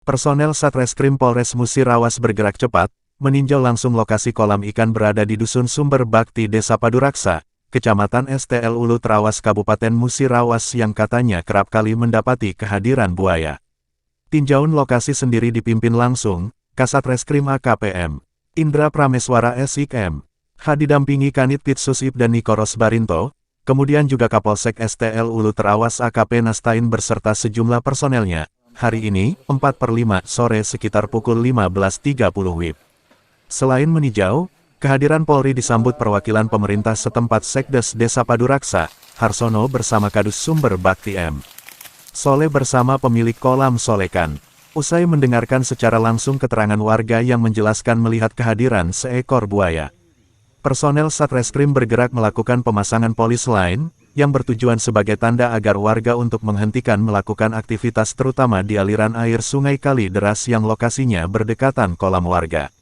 Personel Satreskrim Polres Musirawas bergerak cepat, meninjau langsung lokasi kolam ikan berada di Dusun Sumber Bakti Desa Paduraksa, Kecamatan STL Ulu Trawas Kabupaten Musirawas yang katanya kerap kali mendapati kehadiran buaya. Tinjauan lokasi sendiri dipimpin langsung, Kasatreskrim AKPM Indra Prameswara SIKM, didampingi Kanit Pitsusip dan Nikoros Barinto, kemudian juga Kapolsek STL Ulu Trawas AKP Nastain berserta sejumlah personelnya. Hari ini, 4/5 sore sekitar pukul 15.30 WIB. Selain meninjau, kehadiran Polri disambut perwakilan pemerintah setempat Sekdes Desa Paduraksa, Harsono bersama Kadus Sumber Bakti M. Soleh bersama pemilik kolam Solekan. Usai mendengarkan secara langsung keterangan warga yang menjelaskan melihat kehadiran seekor buaya. Personel Satreskrim bergerak melakukan pemasangan polis lain, yang bertujuan sebagai tanda agar warga untuk menghentikan melakukan aktivitas terutama di aliran air sungai Kali Deras yang lokasinya berdekatan kolam warga.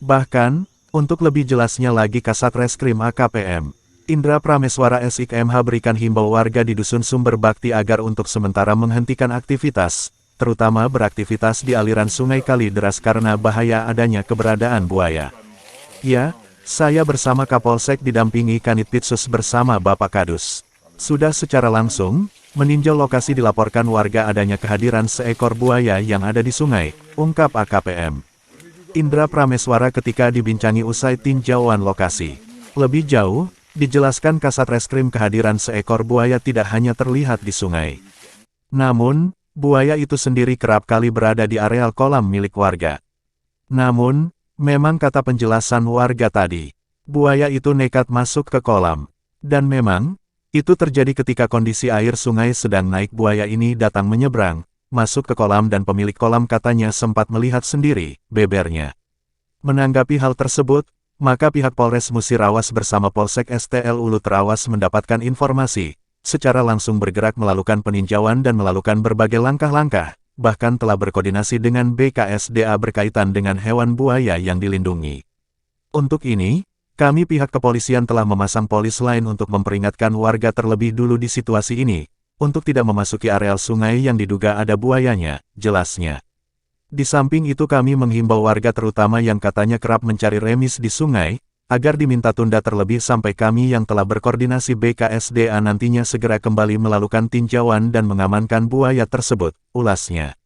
Bahkan, untuk lebih jelasnya lagi Kasatreskrim AKPM Indra Prameswara SIKMH berikan himbau warga di Dusun Sumber Bakti agar untuk sementara menghentikan aktivitas, terutama beraktivitas di aliran sungai Kali Deras karena bahaya adanya keberadaan buaya. Ya, saya bersama Kapolsek didampingi Kanit Pitsus bersama Bapak Kadus. Sudah secara langsung, meninjau lokasi dilaporkan warga adanya kehadiran seekor buaya yang ada di sungai, ungkap AKPM Indra Prameswara ketika dibincangi usai tinjauan lokasi. Lebih jauh, dijelaskan Kasatreskrim kehadiran seekor buaya tidak hanya terlihat di sungai. Namun, buaya itu sendiri kerap kali berada di areal kolam milik warga. Namun, memang kata penjelasan warga tadi, buaya itu nekat masuk ke kolam. Dan memang, itu terjadi ketika kondisi air sungai sedang naik buaya ini datang menyeberang, masuk ke kolam dan pemilik kolam katanya sempat melihat sendiri, bebernya. Menanggapi hal tersebut, maka pihak Polres Musirawas bersama Polsek STL Ulu Trawas mendapatkan informasi, secara langsung bergerak melakukan peninjauan dan melakukan berbagai langkah-langkah, bahkan telah berkoordinasi dengan BKSDA berkaitan dengan hewan buaya yang dilindungi. Untuk ini, kami pihak kepolisian telah memasang polis lain untuk memperingatkan warga terlebih dulu di situasi ini, untuk tidak memasuki areal sungai yang diduga ada buayanya, jelasnya. Di samping itu kami menghimbau warga terutama yang katanya kerap mencari remis di sungai, agar diminta tunda terlebih sampai kami yang telah berkoordinasi BKSDA nantinya segera kembali melakukan tinjauan dan mengamankan buaya tersebut, ulasnya.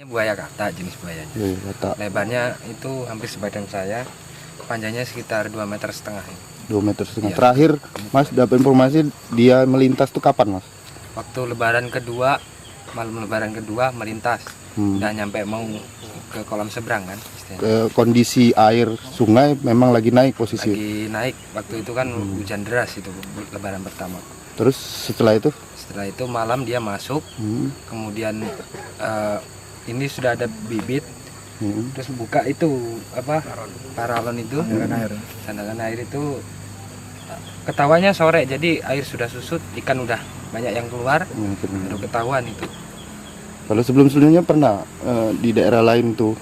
Buaya kata, jenis buayanya. Lebarnya itu hampir sebadan saya, panjangnya sekitar 2,5 meter. 2,5 meter. Iya. Terakhir, Mas dapat informasi dia melintas tuh kapan, Mas? Waktu lebaran kedua, malam lebaran kedua melintas. Dan nyampe mau ke kolam seberang kan istilahnya. Kondisi air sungai memang lagi naik posisi. Lagi naik, waktu itu kan hujan deras itu lebaran pertama. Terus setelah itu? Setelah itu malam dia masuk, kemudian ini sudah ada bibit, terus buka itu apa paralon itu, sandaran air itu ketawanya sore, jadi air sudah susut, ikan udah banyak yang keluar, baru ketahuan itu. Kalau sebelum-sebelumnya pernah di daerah lain tuh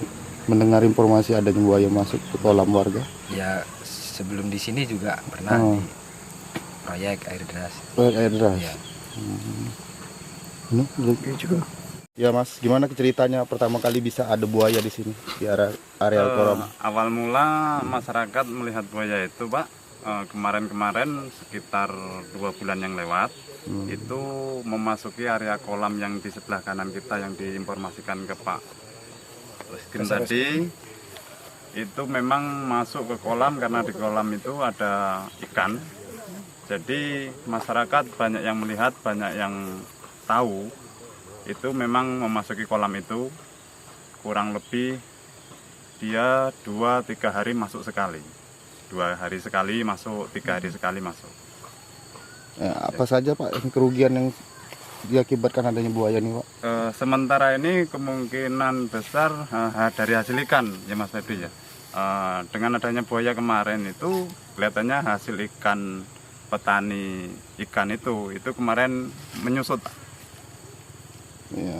mendengar informasi adanya buaya masuk ke kolam warga? Ya sebelum di sini juga pernah di proyek air deras. Proyek air deras. Ya. Ya Mas, gimana ceritanya pertama kali bisa ada buaya di sini di areal kolam? Awal mula masyarakat melihat buaya itu, Pak, kemarin-kemarin sekitar 2 bulan yang lewat. Itu memasuki area kolam yang di sebelah kanan kita yang diinformasikan ke Pak Reskrim tadi. Itu memang masuk ke kolam karena di kolam itu ada ikan. Jadi masyarakat banyak yang melihat, banyak yang tahu. Itu memang memasuki kolam itu kurang lebih dia 2-3 hari masuk sekali. 2 hari sekali masuk, 3 hari sekali masuk. Apa saja Pak kerugian yang diakibatkan adanya buaya nih Pak? Sementara ini kemungkinan besar dari hasil ikan ya Mas Febri ya. Dengan adanya buaya kemarin itu kelihatannya hasil ikan petani ikan itu kemarin menyusut. Ya.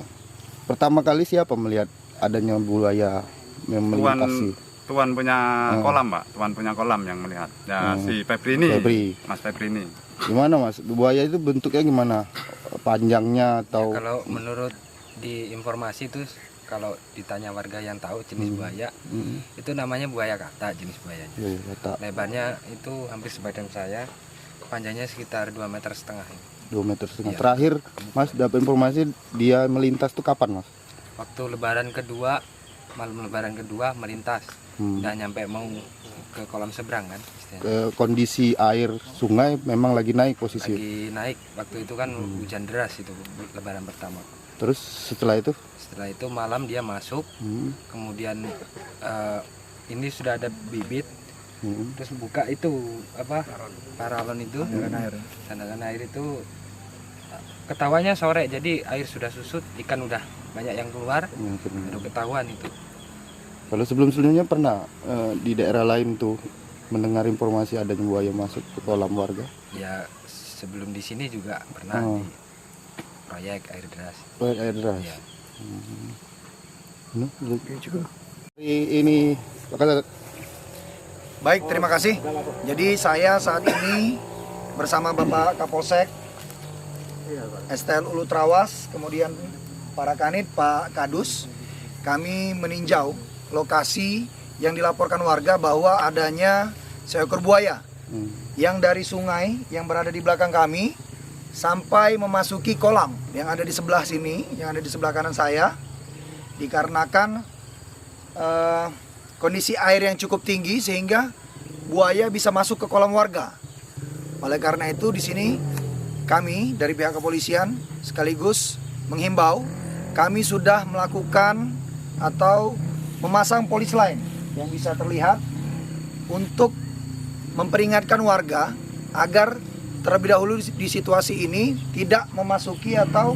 Pertama kali siapa melihat adanya buaya yang melintasi? Tuan punya kolam Pak, tuan punya kolam yang melihat. Ya si Febri ini, Mas Febri ini. Gimana Mas, buaya itu bentuknya gimana? Panjangnya atau? Ya, kalau menurut di informasi itu kalau ditanya warga yang tahu jenis buaya, itu namanya buaya kata jenis buayanya. Iya, kata Lebarnya itu hampir sebadan saya, panjangnya sekitar 2,5 meter. 2,5 meter. Iya. Terakhir Mas dapat informasi dia melintas tuh kapan Mas? Waktu lebaran kedua, malam lebaran kedua melintas, udah nyampe mau ke kolam seberang kan istilahnya. Kondisi air sungai memang lagi naik posisi. Lagi naik, waktu itu kan hujan deras itu lebaran pertama. Terus setelah itu Malam dia masuk, kemudian ini sudah ada bibit, terus buka itu apa paralon itu, sandakan air itu ketawanya sore, jadi air sudah susut, ikan udah banyak yang keluar, baru ketahuan itu. Kalau sebelum-sebelumnya pernah di daerah lain tuh mendengar informasi adanya buaya masuk ke kolam warga? Ya sebelum di sini juga pernah di proyek air deras. Proyek air deras. Ya. Ini Baik, terima kasih. Jadi saya saat ini bersama Bapak Kapolsek STL Ulu Trawas, kemudian para kanit, Pak Kadus, kami meninjau lokasi yang dilaporkan warga bahwa adanya seekor buaya yang dari sungai yang berada di belakang kami sampai memasuki kolam yang ada di sebelah sini, yang ada di sebelah kanan saya, dikarenakan kondisi air yang cukup tinggi sehingga buaya bisa masuk ke kolam warga. Oleh karena itu di sini kami dari pihak kepolisian sekaligus menghimbau, kami sudah melakukan atau memasang polis lain yang bisa terlihat untuk memperingatkan warga agar terlebih dahulu di situasi ini tidak memasuki atau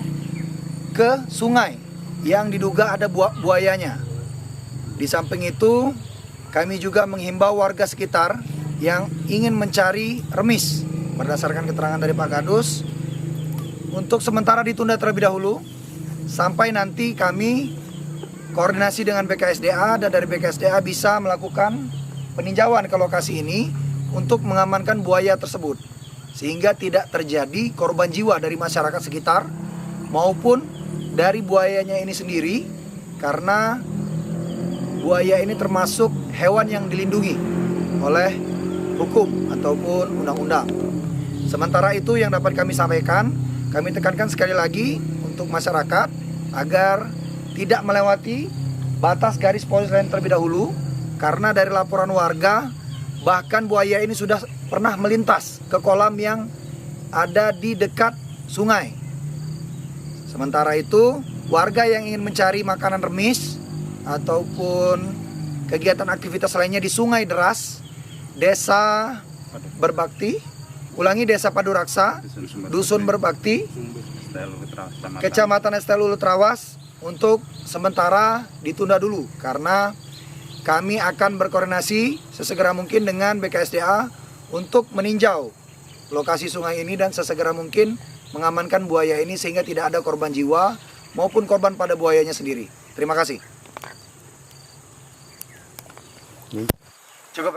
ke sungai yang diduga ada buayanya. Di samping itu, kami juga menghimbau warga sekitar yang ingin mencari remis berdasarkan keterangan dari Pak Kadus untuk sementara ditunda terlebih dahulu sampai nanti kami koordinasi dengan BKSDA dan dari BKSDA bisa melakukan peninjauan ke lokasi ini untuk mengamankan buaya tersebut sehingga tidak terjadi korban jiwa dari masyarakat sekitar maupun dari buayanya ini sendiri, karena buaya ini termasuk hewan yang dilindungi oleh hukum ataupun undang-undang. Sementara itu yang dapat kami sampaikan, kami tekankan sekali lagi untuk masyarakat agar tidak melewati batas garis polis lain terlebih dahulu, karena dari laporan warga bahkan buaya ini sudah pernah melintas ke kolam yang ada di dekat sungai. Sementara itu warga yang ingin mencari makanan remis ataupun kegiatan aktivitas lainnya di Sungai Deras, Desa Berbakti, Desa Paduraksa, Dusun Berbakti, Kecamatan STL Ulu Trawas, untuk sementara ditunda dulu karena kami akan berkoordinasi sesegera mungkin dengan BKSDA untuk meninjau lokasi sungai ini dan sesegera mungkin mengamankan buaya ini sehingga tidak ada korban jiwa maupun korban pada buayanya sendiri. Terima kasih.